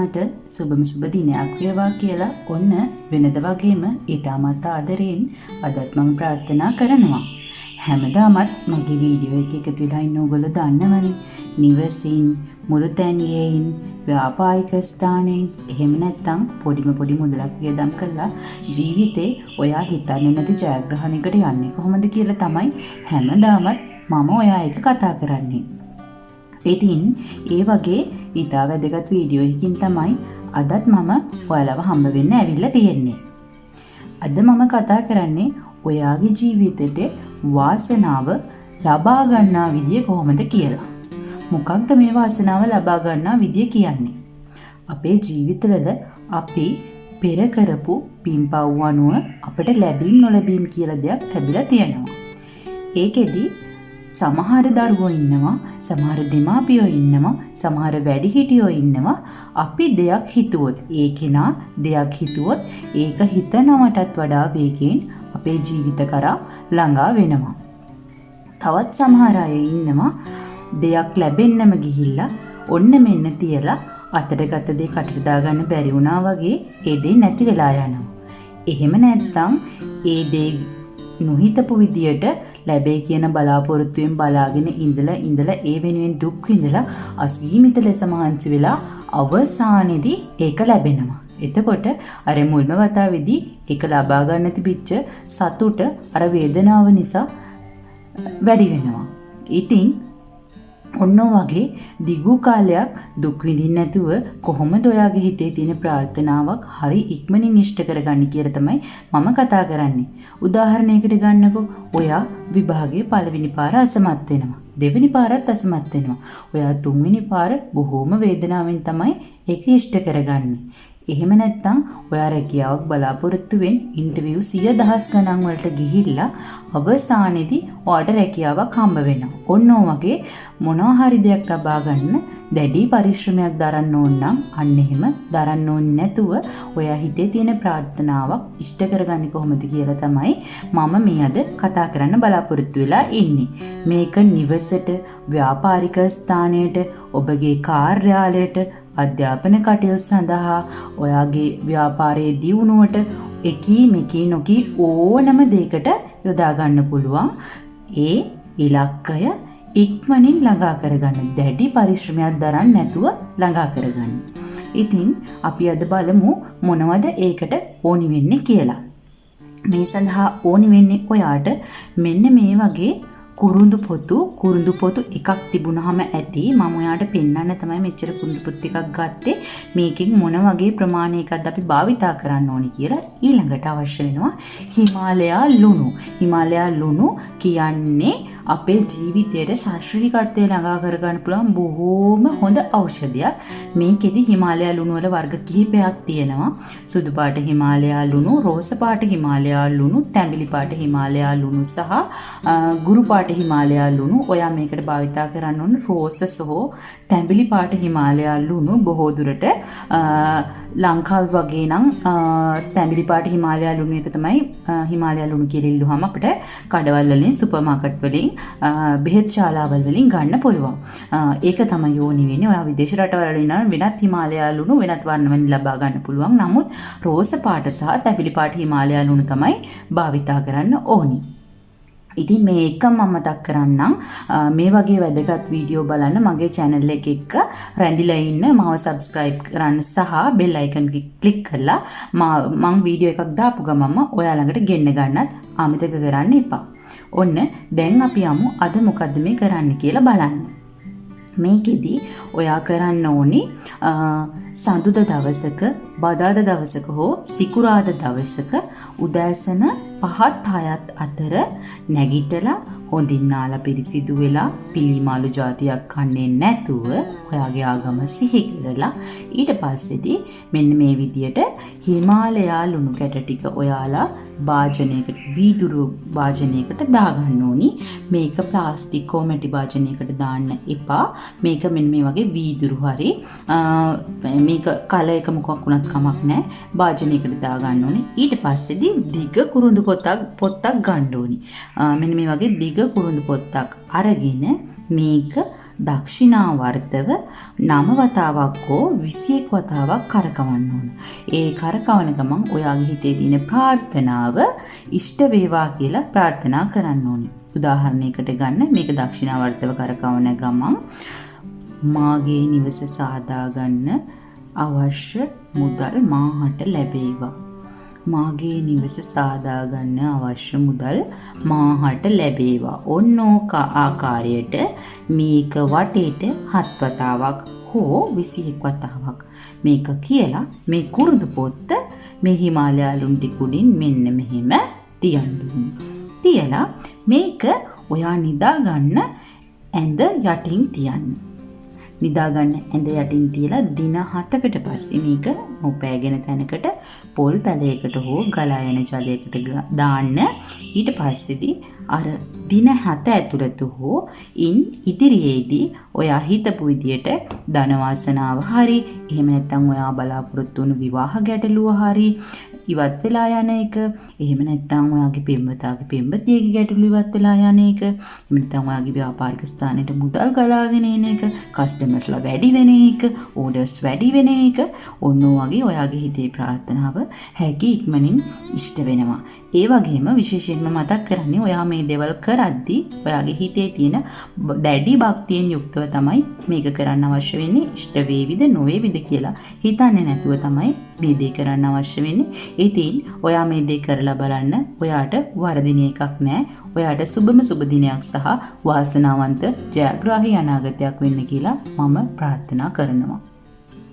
දෙනාට සුබම සුබ දිනයක් වේවා කියලා ඔන්න වෙනද වගේම ඊටමත් ආදරයෙන් අදත් මම ප්‍රාර්ථනා කරනවා. හැමදාමත් මගේ වීඩියෝ එක එකතු වෙලා ඉන්න ඕගොල්ලෝ දන්නවනේ. නිවසින්, මුළුතැනියෙන්, ව්‍යාපාරික ස්ථානයෙන් එහෙම නැත්නම් පොඩි මුදලක් වියදම් කරලා ජීවිතේ ඔයා හිතන්නේ නැති ජයග්‍රහණයකට යන්නේ කොහොමද කියලා තමයි හැමදාමත් මම ඔයා එක කතා කරන්නේ. ඉතින් ඒ වගේ ඊටා වැදගත් වීඩියෝ එකකින් තමයි අදත් මම ඔයාලව හම්බ වෙන්න ඇවිල්ලා තියෙන්නේ. අද මම කතා කරන්නේ ඔයාගේ ජීවිතේට වාසනාව ලබා ගන්නා විදිය කොහොමද කියලා. මොකක්ද මේ වාසනාව ලබා ගන්නා විදිය කියන්නේ? අපේ ජීවිතවල අපි පෙර කරපු පින්පව් අනුව අපිට ලැබීම් නොලැබීම් කියලා දෙයක් ලැබිලා තියෙනවා. ඒකෙදි සමහර දරුවෝ ඉන්නවා, සමහර දෙමාපියෝ ඉන්නවා, සමහර වැඩිහිටියෝ ඉන්නවා. අපි දෙයක් හිතුවොත්, ඒ කෙනා දෙයක් හිතුවොත් ඒක හිතනවටත් වඩා වේගයෙන් අපේ ජීවිත කරා ළඟා වෙනවා. තවත් සමහර අය ඉන්නවා දෙයක් ලැබෙන්නම ගිහිල්ලා ඔන්න මෙන්න තියලා අතට ගත දේ කටට දාගන්න බැරි වුණා වගේ ඒ දේ නැති වෙලා යනවා. එහෙම නැත්නම් ඒ දේ නොහිතපු විදියට ලැබේ කියන බලාපොරොත්තුවෙන් බලාගෙන ඉඳලා ඒ වෙනුවෙන් දුක් විඳලා අසීමිත ලෙස මහන්සි වෙලා අවසානයේදී ඒක ලැබෙනවා. එතකොට අර මුල්ම වතාවේදී ඒක ලබා ගන්න තිබිච්ච සතුට අර වේදනාව නිසා වැඩි වෙනවා. ඉතින් ඔන්න වගේ දිගු කාලයක් දුක් විඳින්න නැතුව කොහොමද ඔයාගේ හිතේ තියෙන ප්‍රාර්ථනාවක් හරි ඉක්මනින් ඉෂ්ට කරගන්නේ කියලා තමයි මම කතා කරන්නේ. උදාහරණයකට ගන්නකො, ඔයා විභාගයේ පළවෙනි පාර අසමත් වෙනවා. දෙවෙනි පාරත් අසමත් වෙනවා. ඔයා තුන්වෙනි පාර බොහෝම වේදනාවෙන් තමයි ඒක ඉෂ්ට කරගන්නේ. එහෙම නැත්නම් ඔයා රැකියාවක් බලාපොරොත්තු වෙන් ඉන්ටර්විව් 100,000 ගණන් වලට ගිහිල්ලා අවසානයේදී ඔයාට රැකියාවක් හම්බ වෙනවා. ඔන්න ඔය මොනවා හරි දෙයක් ලබා ගන්න දැඩි පරිශ්‍රමයක් දරන්න ඕන නම් අන්න එහෙම දරන්න ඕනේ නැතුව ඔයා හිතේ තියෙන ප්‍රාර්ථනාවක් ඉෂ්ට කරගන්නේ කොහොමද කියලා තමයි මම මේ අද කතා කරන්න බලාපොරොත්තු වෙලා ඉන්නේ. මේක නිවසට, ව්‍යාපාරික ස්ථානයට, ඔබගේ කාර්යාලයට, අධ්‍යාපන කටයුතු සඳහා, ඔයාගේ ව්‍යාපාරයේ දියුණුවට එකී මෙකී නොකී ඕනම දෙයකට යොදා ගන්න පුළුවන්. ඒ ඉලක්කය ඉක්මනින් ළඟා කරගන්න, දැඩි පරිශ්‍රමයක් දරන්න නැතුව ළඟා කරගන්න. ඉතින් අපි අද බලමු මොනවද ඒකට ඕනි වෙන්නේ කියලා. මේ සඳහා ඕනි වෙන්නේ ඔයාට මෙන්න මේ වගේ කුරුඳු පොතු එකක් තිබුණාම ඇති. මම ඔයාට පෙන්වන්න තමයි මෙච්චර කුරුඳු පොතු ටිකක් ගත්තේ. මේකෙන් මොන වගේ ප්‍රමාණයකද අපි භාවිතා කරන්න ඕනි කියලා. ඊළඟට අවශ්‍ය වෙනවා හිමාලයා ලුණු. හිමාලයා ලුණු කියන්නේ අපේ ජීවිතයේ ශාස්ත්‍රීයත්වයට ළඟා කරගන්න පුළුවන් බොහෝම හොඳ ඖෂධයක්. මේකෙදි හිමාලයා ලුණු වල වර්ග කිහිපයක් තියෙනවා. සුදු පාට හිමාලයා ලුණු, රෝස පාට හිමාලයා ලුණු, තැඹිලි පාට හිමාලයා ලුණු සහ ගුරු පාට හිමාලයා ලුණු. ඔයා මේකට භාවිතා කරන්න ඕන රෝස සහ තැඹිලි පාට හිමාලයා ලුණු බොහෝ දුරට ලංකාවේ වගේ නම් තැඹිලි පාට හිමාලයා ලුණු එක තමයි හිමාලයා ලුණු කියලා ඉල්ලුවාම අපිට කඩවල වලින්, සුපර් මාකට් වලින්, බෙහෙත් ශාලාවල් වලින් ගන්න පුළුවන්. ඒක තමයි ඕනි වෙන්නේ. ඔයා විදේශ රටවල ඉන්න වෙනත් හිමාලයා ලුණු වෙනත් වර්ණ වලින් ලබා ගන්න පුළුවන්. නමුත් රෝස පාට සහ තැඹිලි පාට හිමාලයා ලුණු තමයි භාවිතා කරන්න ඕනි. ඉතින් මේ එක මම මතක් කරන්නම්, මේ වගේ වැදගත් වීඩියෝ බලන්න මගේ channel එක එක්ක රැඳිලා ඉන්න, මාව subscribe කරන්න සහ bell icon එක click කරලා මම වීඩියෝ එකක් දාපු ගමන්ම ඔයා ළඟට ගෙන්න ගන්නත් අමතක කරන්න එපා. ඔන්න දැන් අපි යමු අද මොකද්ද මේ කරන්න කියලා බලන්න. මේකෙදි ඔයා කරන්න ඕනි සඳුදා දවසක, බදාදා දවසක හෝ සිකුරාදා දවසක උදෑසන 5-6 අතර නැගිටලා හොඳින් නාලා පිරිසිදු වෙලා පිළිමාළු జాතියක් කන්නේ නැතුව ඔයාගේ ආගම සිහි කරලා ඊට පස්සේදී මෙන්න මේ විදියට හිමාලයා ලුණු කැට ටික ඔයාලා වාජනයකට, වීදුරු වාජනයකට දාගන්න ඕනි. මේක ප්ලාස්ටික් හෝ මැටි වාජනයකට දාන්න එපා. මේක මෙන්න මේ වගේ වීදුරු හරි මේක කල එක මොකක් වුණත් කමක් නැහැ. වාජනයකට දාගන්න ඕනි. ඊට පස්සේදී දිග කුරුඳු පොත්තක් ගන්න ඕනි. මෙන්න මේ වගේ දිග කුරුඳු පොත්තක් අරගෙන මේක දක්ෂිනාවර්තව 9 වතාවක් හෝ 21 වතාවක් කරකවන්න ඕන. ඒ කරකවන ගමන් ඔයාගේ හිතේ තියෙන ප්‍රාර්ථනාව ඉෂ්ට වේවා කියලා ප්‍රාර්ථනා කරන්න ඕනේ. උදාහරණයකට ගන්න මේක දක්ෂිනාවර්තව කරකවන ගමන් මාගේ නිවස සාදා ගන්න අවශ්‍ය මුදල් මාහට ලැබේවා. මාගේ නිවස සාදා ගන්න අවශ්‍ය මුදල් මාහට ලැබේවා. ඔන්නෝක ආකාරයට මේක වටේට 7 වතාවක් හෝ 21 වතාවක් මේක කියලා මේ කුරුදු පොත්ත මේ හිමාලය ලුණ්ටිකුඩින් මෙන්න මෙහෙම තියන්න තියලා මේක ඔයා නිදා ගන්න ඇඳ යටින් තියන්න. නිදාගන්න ඇඳ යටින් තියලා දින 7කට පස්සේ මේක නොපෑගෙන තැනකට පොල් පැලයකට හෝ ගලා යන ජලයකට දාන්න. ඊට පස්සේදී අර දින 7 ඇතුළත හෝ ඉන් ඉදිරියේදී ඔයා හිතපු විදියට ධන වාසනාව හරි එහෙම නැත්නම් ඔයා බලාපොරොත්තු වුණු විවාහ ගැටලුව හරි ඉවත් වෙලා යන එක. එහෙම නැත්නම් ඔයාගේ පෙම්වතාගේ පෙම්වතියගේ ගැටලු ඉවත් වෙලා යන එක. එහෙම නැත්නම් ඔයාගේ ව්‍යාපාරික ස්ථානෙට මුදල් ගලාගෙන එන එක, කස්ටමර්ස්ලා වැඩි වෙන එක, ඕඩර්ස් වැඩි වෙන එක. ඔන්න වගේ ඔයාගේ හිතේ ප්‍රාර්ථනාව හැකි ඉක්මනින් ඉෂ්ට වෙනවා. ඒ වගේම විශේෂයෙන්ම මතක් කරන්නේ ඔයා මේ දේවල් කරද්දී ඔයාගේ හිතේ තියෙන දැඩි භක්තියෙන් යුක්තව තමයි මේක කරන්න අවශ්‍ය වෙන්නේ. ඉෂ්ට වේවිද නොවේවිද කියලා හිතන්නේ නැතුව තමයි මේ දේ කරන්න අවශ්‍ය වෙන්නේ. ඉතින් ඔයා මේ දේ කරලා බලන්න. ඔයාට වරදින එකක් නැහැ. ඔයාට සුබම සුබ දිනයක් සහ වාසනාවන්ත ජයග්‍රාහී අනාගතයක් වෙන්න කියලා මම ප්‍රාර්ථනා කරනවා.